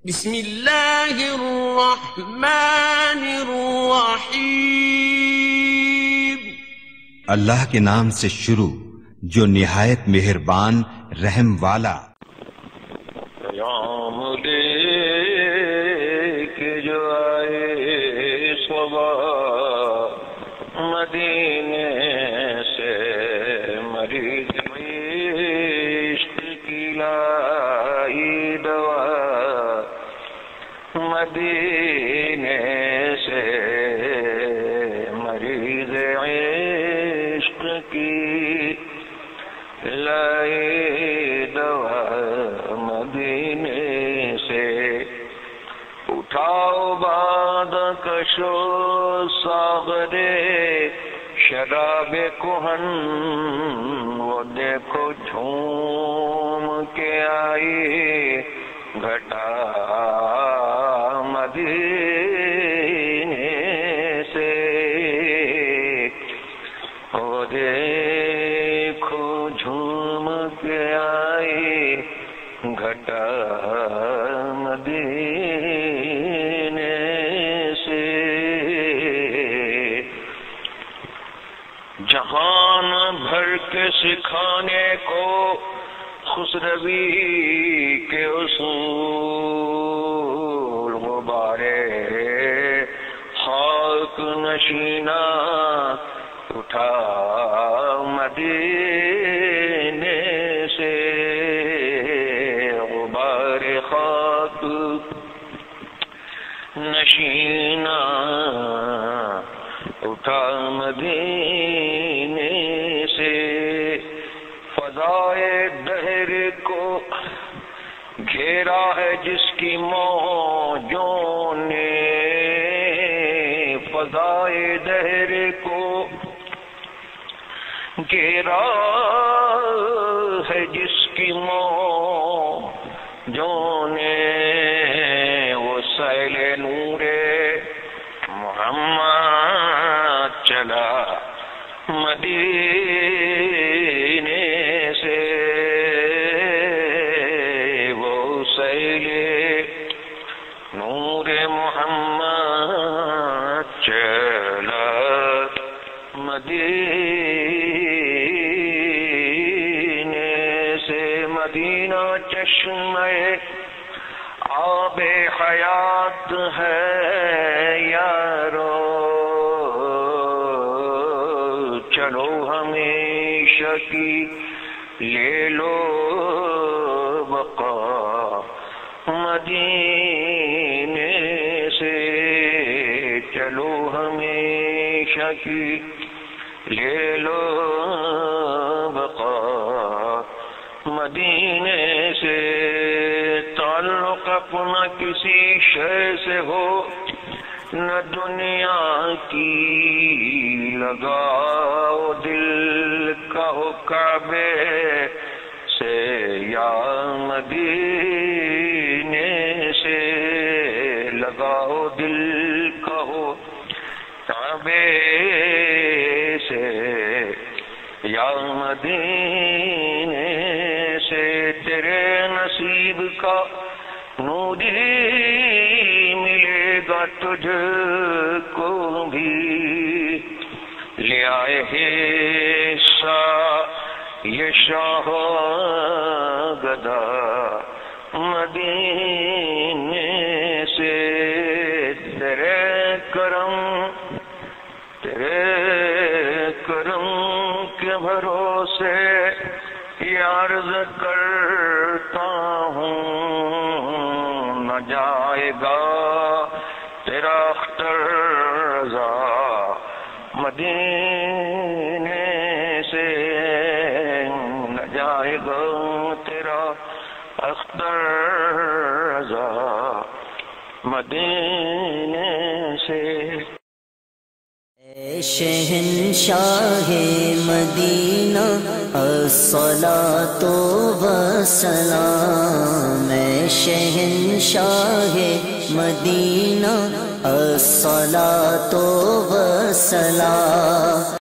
بسم اللہ الرحمن الرحیم۔ اللہ کے نام سے شروع جو نہایت مہربان رحم والا۔ پیام دے کے جو آئے صبح مدینے سے، مریض عشق کی لائی دوا مدینے سے، مریض عشق کی لائی دوا مدینے سے۔ اٹھاؤ باد کشو ساغرے شراب کہن، وہ دیکھو جھوم کے آئی گھٹا مدینے سے۔ وہ دیکھو جھوم کے آئی گھٹا مدینے سے۔ جہان بھر کے سکھانے کو خسروی کے اصول، غبارے خاک نشینہ اٹھا مدینے سے۔ غبار خاک نشینہ اٹھا مدینے سے۔ فضائے دہر کو گھیرا ہے جس کی موجوں نے، فضائے دہر کو گھیرا ہے جس کی موجوں نے۔ وہ سیل نور محمد چلا مدینے سے۔ وہ سیل نور محمد چلا مدینے سے۔ مدینہ چشمہ آب حیات ہے یارو، چلو ہمیشہ کی لے لو بقا مدینے سے۔ چلو ہمیشہ کی لے لو بقا مدینے سے۔ تعلق اپنا کسی شے سے ہو نہ دنیا کی، لگاؤ دل کا ہو کعبے سے یا مدینے سے۔ لگاؤ دل کا ہو کعبے سے یا مدینے سے۔ تیرے نصیب کا نوری ملے گا تجھ کو بھی، لے آئے ہے یہ شاہ گدا مدینے سے۔ تیرے کرم کے بھروسے یہ عرض کرتا ہوں، نہ جائے گا تیرا اختر رضا مدینے سے۔ نہ جائے گا تیرا اختر رضا مدینے سے۔ اے شہنشاہ مدینہ الصلاۃ والسلام، اے شہنشاہ مدینہ الصلاۃ والسلام۔